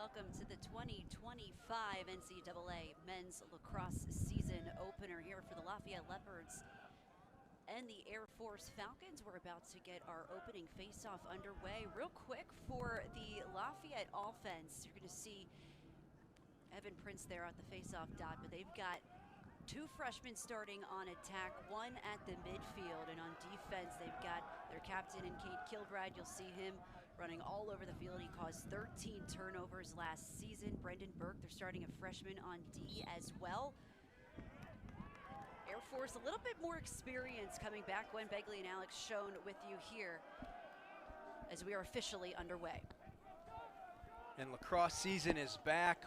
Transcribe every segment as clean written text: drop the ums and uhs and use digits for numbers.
welcome to the 2025 NCAA Men's Lacrosse season opener here for the Lafayette Leopards and the Air Force Falcons. We're about to get our opening face-off underway. Real quick for the Lafayette offense, you're going to see Evan Prince there at the face-off dot, but they've got two freshmen starting on attack, one at the midfield, and on defense they've got their captain and Cade Kilbride. You'll see him running all over the field. He caused 13 turnovers last season. Brendan Burke, they're starting a freshman on D as well. Air Force, a little bit more experience coming back. Gwen Begley and Alex Schoen with you here as we are officially underway. And lacrosse season is back,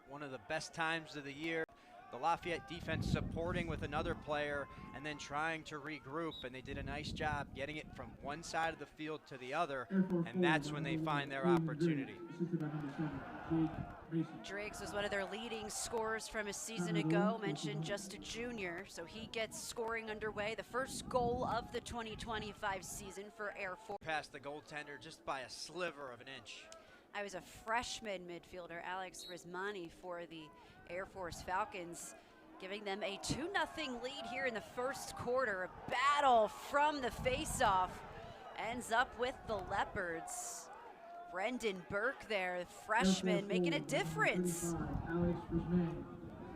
one of the best times of the year. The Lafayette defense supporting with another player and then trying to regroup, and they did a nice job getting it from one side of the field to the other, and that's when they find their opportunity. Driggs was one of their leading scorers from a season ago, mentioned just a junior, so he gets scoring underway. The first goal of the 2025 season for Air Force. Past the goaltender just by a sliver of an inch. I was a freshman midfielder, Alex Rizmani, for the Air Force Falcons, giving them a 2-0 lead here in the first quarter. A battle from the face-off ends up with the Leopards. Brendan Burke there, the freshman, making a difference. Alex Rizmani,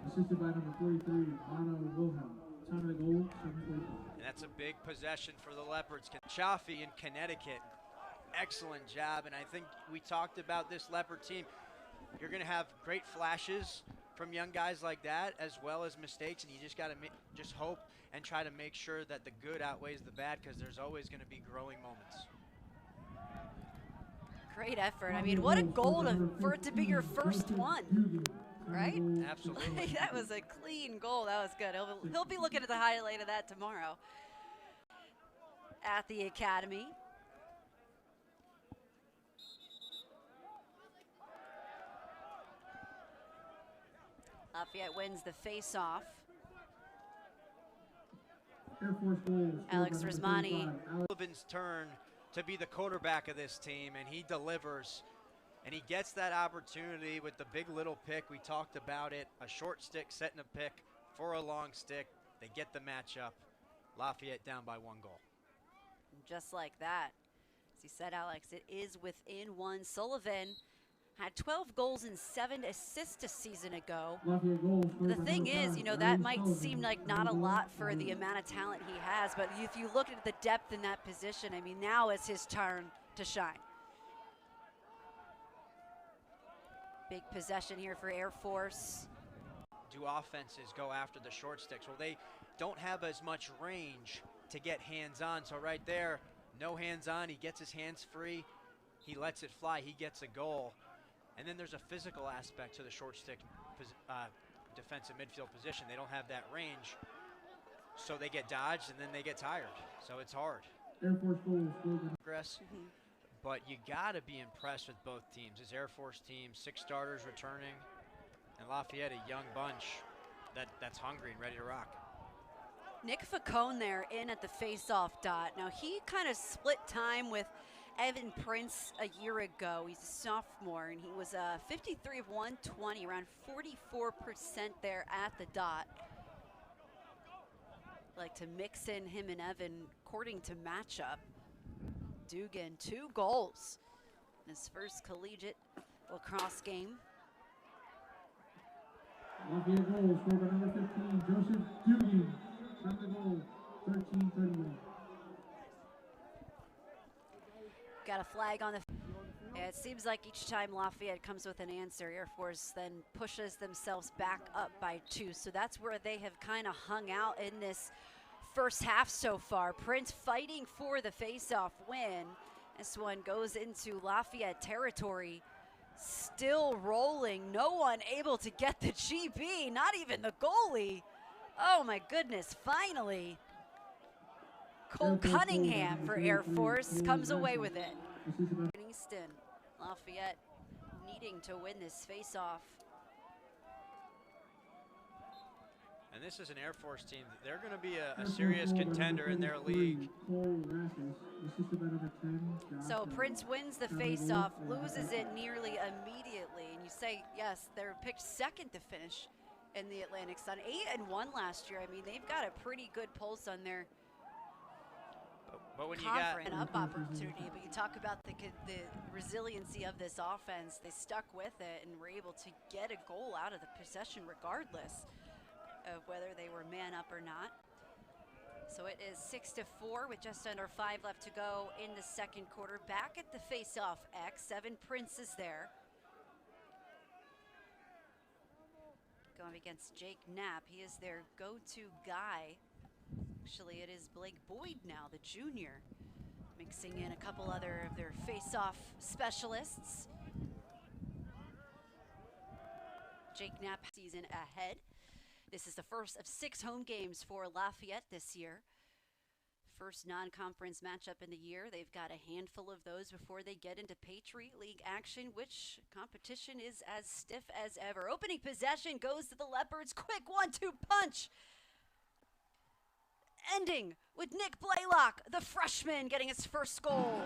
assisted by number 43, Anna Wilhelm. Time of the goal, 7:44. And that's a big possession for the Leopards. Chaffee in Connecticut. Excellent job, and I think we talked about this Leopard team. You're going to have great flashes from young guys like that, as well as mistakes, and you just got to just hope and try to make sure that the good outweighs the bad, because there's always going to be growing moments. Great effort. I mean, what a goal for it to be your first one, right? Absolutely. That was a clean goal. That was good. He'll be looking at the highlight of that tomorrow at the academy. Lafayette wins the face-off. Alex Rizmani. Sullivan's turn to be the quarterback of this team, and he delivers. And he gets that opportunity with the big little pick. We talked about it. A short stick setting a pick for a long stick. They get the matchup. Lafayette down by 1 goal. Just like that. As you said, Alex, it is within 1. Sullivan had 12 goals and 7 assists a season ago. The thing is, you know, that might seem like not a lot for the amount of talent he has, but if you look at the depth in that position, I mean, now it's his turn to shine. Big possession here for Air Force. Do offenses go after the short sticks? Well, they don't have as much range to get hands-on, so right there, no hands-on. He gets his hands free. He lets it fly. He gets a goal. And then there's a physical aspect to the short stick defensive midfield position. They don't have that range, so they get dodged and then they get tired. So it's hard. Air Force goal. Progress. But you got to be impressed with both teams. This Air Force team, 6 starters returning, and Lafayette, a young bunch that's hungry and ready to rock. Nick Faccone there in at the face-off dot. Now he kind of split time with Evan Prince a year ago. He's a sophomore, and he was 53 of 120, around 44% there at the dot. Like to mix in him and Evan according to matchup. Dugan, 2 goals in his first collegiate lacrosse game. Lafayette goal, scored by number 15, Joseph Dugan. Time of the goal, 13:31. Got a flag on the. Yeah, it seems like each time Lafayette comes with an answer, Air Force then pushes themselves back up by 2. So that's where they have kind of hung out in this first half so far. Prince fighting for the face-off win. This one goes into Lafayette territory. Still rolling. No one able to get the GB, not even the goalie. Oh my goodness, finally. Cole Cunningham for Air Force comes away with it. Easton, Lafayette needing to win this face-off. And this is an Air Force team. They're going to be a serious contender in their league. So Prince wins the face-off, loses it nearly immediately. And you say, yes, they're picked second to finish in the Atlantic Sun. 8-1 last year. I mean, they've got a pretty good pulse on their but when conference. You An up opportunity, but you talk about the resiliency of this offense. They stuck with it and were able to get a goal out of the possession regardless of whether they were man up or not. So it is 6-4 with just under 5 left to go in the second quarter. Back at the face-off X, 7 Princes there. Going against Jake Knapp. He is their go-to guy. Actually, it is Blake Boyd now, the junior, mixing in a couple other of their face-off specialists. Jake Knapp season ahead. This is the first of 6 home games for Lafayette this year. First non-conference matchup in the year. They've got a handful of those before they get into Patriot League action, which competition is as stiff as ever. Opening possession goes to the Leopards. Quick 1-2 punch. Ending with Nick Blaylock, the freshman, getting his first goal.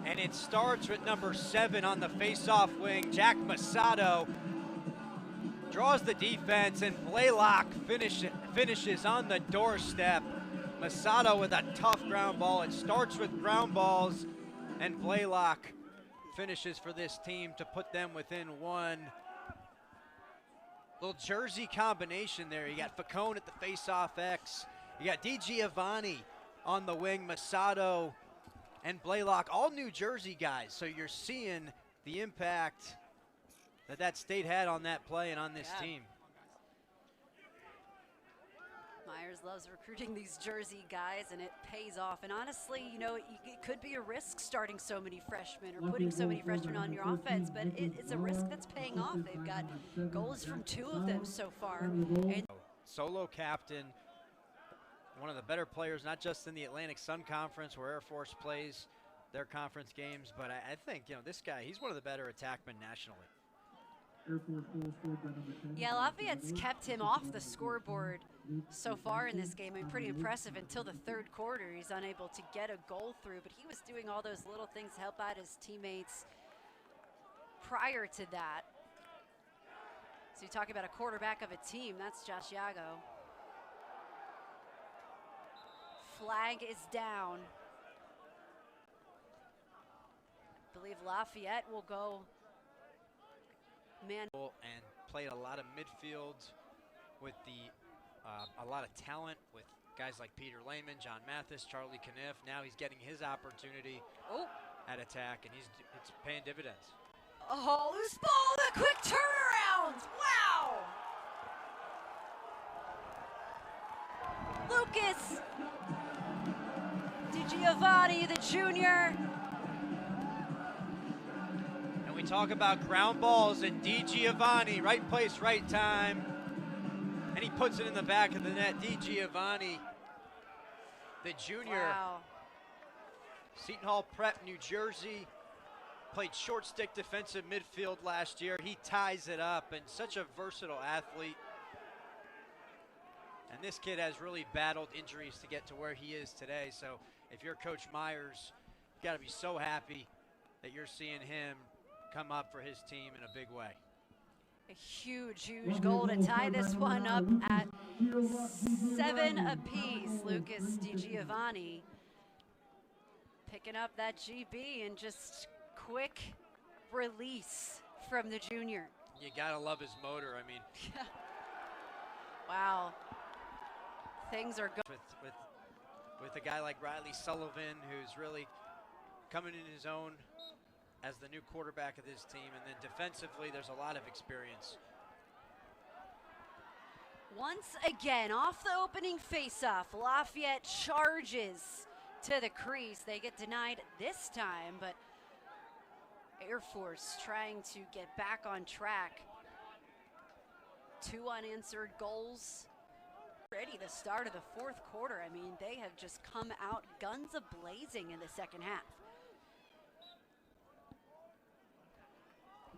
And it starts with number 7 on the face-off wing, Jack Masato. Draws the defense, and Blaylock finishes on the doorstep. Masato with a tough ground ball. It starts with ground balls, and Blaylock finishes for this team to put them within 1. Little jersey combination there. You got Faccone at the face-off X. You got DiGiovanni on the wing, Masato and Blaylock, all New Jersey guys. So you're seeing the impact that state had on that play and on this team. Myers loves recruiting these Jersey guys, and it pays off. And honestly, you know, it could be a risk starting so many freshmen or putting so many freshmen on your offense, but it's a risk that's paying off. They've got goals from 2 of them so far. And solo captain, one of the better players, not just in the Atlantic Sun Conference where Air Force plays their conference games, but I think, you know, this guy, he's one of the better attackmen nationally. Yeah, Lafayette's kept him off the scoreboard so far in this game. I mean, pretty impressive until the third quarter. He's unable to get a goal through, but he was doing all those little things to help out his teammates prior to that. So you talk about a quarterback of a team, that's Josh Yago. Flag is down. I believe Lafayette will go man. And played a lot of midfield with a lot of talent with guys like Peter Lehman, John Mathis, Charlie Knapp. Now he's getting his opportunity at attack, and it's paying dividends. Oh, loose ball, the quick turnaround! Wow! Lucas DiGiovanni, the junior. We talk about ground balls, and DiGiovanni, right place, right time, and he puts it in the back of the net. DiGiovanni, the junior. Wow. Seton Hall Prep, New Jersey, played short stick defensive midfield last year. He ties it up, and such a versatile athlete. And this kid has really battled injuries to get to where he is today. So if you're Coach Myers, you got to be so happy that you're seeing him come up for his team in a big way. A huge goal to tie this one up at 7 apiece. Lucas DiGiovanni picking up that GB and just quick release from the junior. You gotta love his motor. I mean, wow, things are good with a guy like Riley Sullivan, who's really coming in his own as the new quarterback of this team, and then defensively there's a lot of experience. Once again, off the opening faceoff, Lafayette charges to the crease. They get denied this time, but Air Force trying to get back on track. 2 unanswered goals. Already the start of the fourth quarter. I mean, they have just come out guns a-blazing in the second half.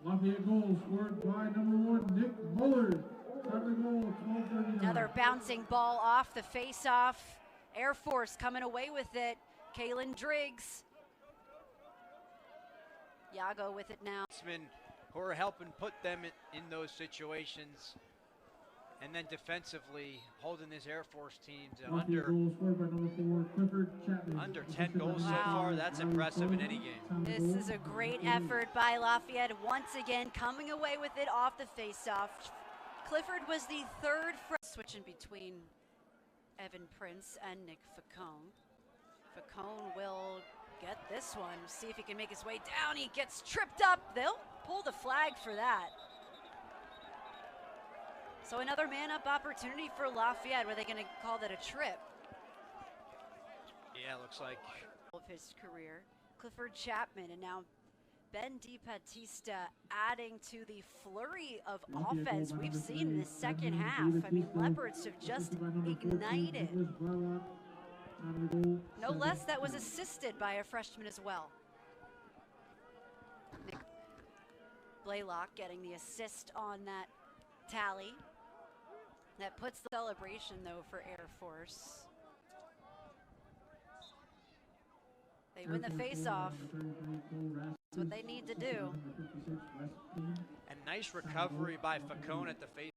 Lafayette goal scored by number 1, Nick Muller. Time of goal, 12:39. Another bouncing ball off the face-off. Air Force coming away with it. Kaylin Driggs. Yago with it now. Who are helping put them in those situations. And then defensively, holding this Air Force team to under 10 goals so far. That's impressive in any game. This is a great effort by Lafayette. Once again, coming away with it off the face-off. Clifford was the third switching between Evan Prince and Nick Faccone. Faccone will get this one. See if he can make his way down. He gets tripped up. They'll pull the flag for that. So another man-up opportunity for Lafayette. Were they going to call that a trip? Yeah, looks like. Of his career. Clifford Chapman and now Ben DiBattista adding to the flurry of offense we've seen in the second half. I mean, Leopards have just ignited. No less, that was assisted by a freshman as well. Blaylock getting the assist on that tally. That puts the celebration, though, for Air Force. They win the face-off. That's what they need to do. And nice recovery by Faccone at the face.